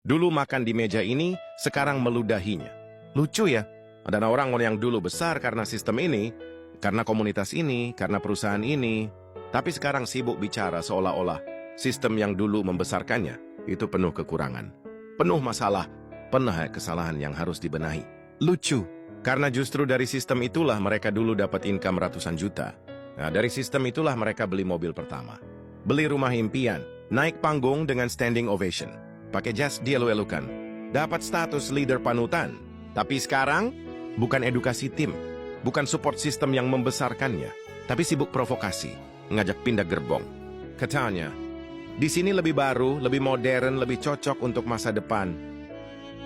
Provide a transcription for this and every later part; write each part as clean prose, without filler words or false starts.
Dulu makan di meja ini, sekarang meludahinya. Lucu ya, ada orang yang dulu besar karena sistem ini, karena komunitas ini, karena perusahaan ini, tapi sekarang sibuk bicara seolah-olah sistem yang dulu membesarkannya itu penuh kekurangan, penuh masalah, penuh kesalahan yang harus dibenahi. Lucu, karena justru dari sistem itulah mereka dulu dapat income ratusan juta. Nah, dari sistem itulah mereka beli mobil pertama, beli rumah impian, naik panggung dengan standing ovation, pakai jas dielu-elukan, dapat status leader panutan. Tapi sekarang, bukan edukasi tim, bukan support system yang membesarkannya, tapi sibuk provokasi, ngajak pindah gerbong. Katanya, di sini lebih baru, lebih modern, lebih cocok untuk masa depan.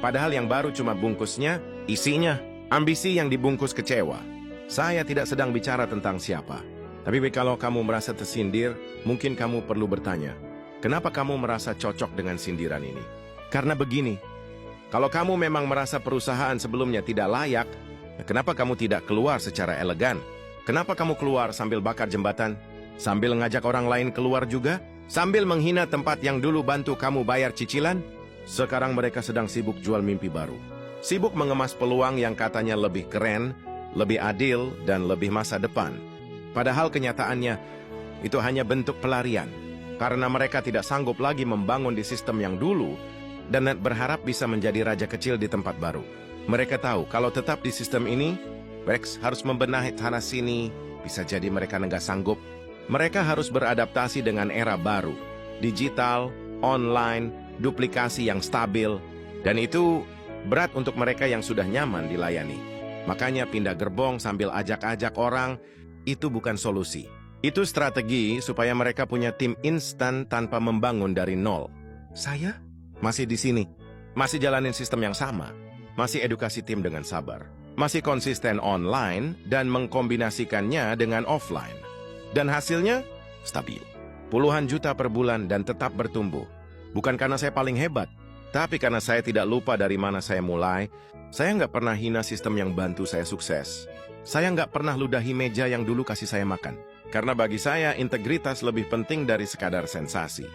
Padahal yang baru cuma bungkusnya, isinya, ambisi yang dibungkus kecewa. Saya tidak sedang bicara tentang siapa. Tapi kalau kamu merasa tersindir, mungkin kamu perlu bertanya, kenapa kamu merasa cocok dengan sindiran ini? Karena begini, kalau kamu memang merasa perusahaan sebelumnya tidak layak, kenapa kamu tidak keluar secara elegan? Kenapa kamu keluar sambil bakar jembatan? Sambil ngajak orang lain keluar juga? Sambil menghina tempat yang dulu bantu kamu bayar cicilan? Sekarang mereka sedang sibuk jual mimpi baru. Sibuk mengemas peluang yang katanya lebih keren, lebih adil, dan lebih masa depan. Padahal kenyataannya, itu hanya bentuk pelarian. Karena mereka tidak sanggup lagi membangun di sistem yang dulu, dan berharap bisa menjadi raja kecil di tempat baru. Mereka tahu kalau tetap di sistem ini, Rex harus membenahi tanah sini, bisa jadi mereka nggak sanggup. Mereka harus beradaptasi dengan era baru, digital, online, duplikasi yang stabil, dan itu berat untuk mereka yang sudah nyaman dilayani. Makanya pindah gerbong sambil ajak-ajak orang, itu bukan solusi. Itu strategi supaya mereka punya tim instan tanpa membangun dari nol. Saya masih di sini, masih jalanin sistem yang sama, masih edukasi tim dengan sabar, masih konsisten online dan mengkombinasikannya dengan offline. Dan hasilnya stabil. Puluhan juta per bulan dan tetap bertumbuh. Bukan karena saya paling hebat, tapi karena saya tidak lupa dari mana saya mulai. Saya nggak pernah hina sistem yang bantu saya sukses. Saya nggak pernah ludahi meja yang dulu kasih saya makan. Karena bagi saya, integritas lebih penting dari sekadar sensasi.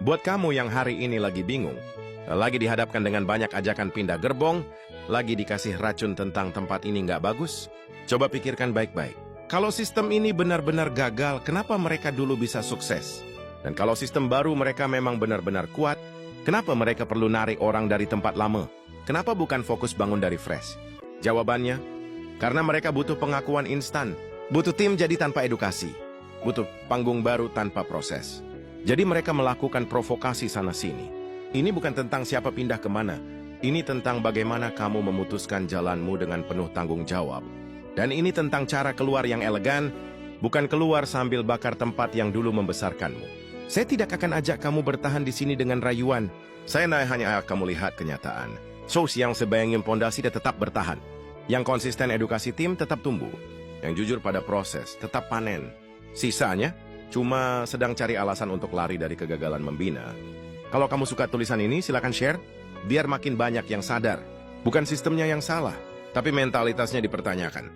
Buat kamu yang hari ini lagi bingung, lagi dihadapkan dengan banyak ajakan pindah gerbong, lagi dikasih racun tentang tempat ini nggak bagus, coba pikirkan baik-baik. Kalau sistem ini benar-benar gagal, kenapa mereka dulu bisa sukses? Dan kalau sistem baru mereka memang benar-benar kuat, kenapa mereka perlu narik orang dari tempat lama? Kenapa bukan fokus bangun dari fresh? Jawabannya, karena mereka butuh pengakuan instan, butuh tim jadi tanpa edukasi, butuh panggung baru tanpa proses. Jadi mereka melakukan provokasi sana-sini. Ini bukan tentang siapa pindah kemana, ini tentang bagaimana kamu memutuskan jalanmu dengan penuh tanggung jawab. Dan ini tentang cara keluar yang elegan, bukan keluar sambil bakar tempat yang dulu membesarkanmu. Saya tidak akan ajak kamu bertahan di sini dengan rayuan. Saya hanya akan kamu lihat kenyataan. Yang sebayangin pondasi dia tetap bertahan. Yang konsisten edukasi tim tetap tumbuh. Yang jujur pada proses tetap panen. Sisanya cuma sedang cari alasan untuk lari dari kegagalan membina. Kalau kamu suka tulisan ini, silakan share. Biar makin banyak yang sadar. Bukan sistemnya yang salah, tapi mentalitasnya dipertanyakan.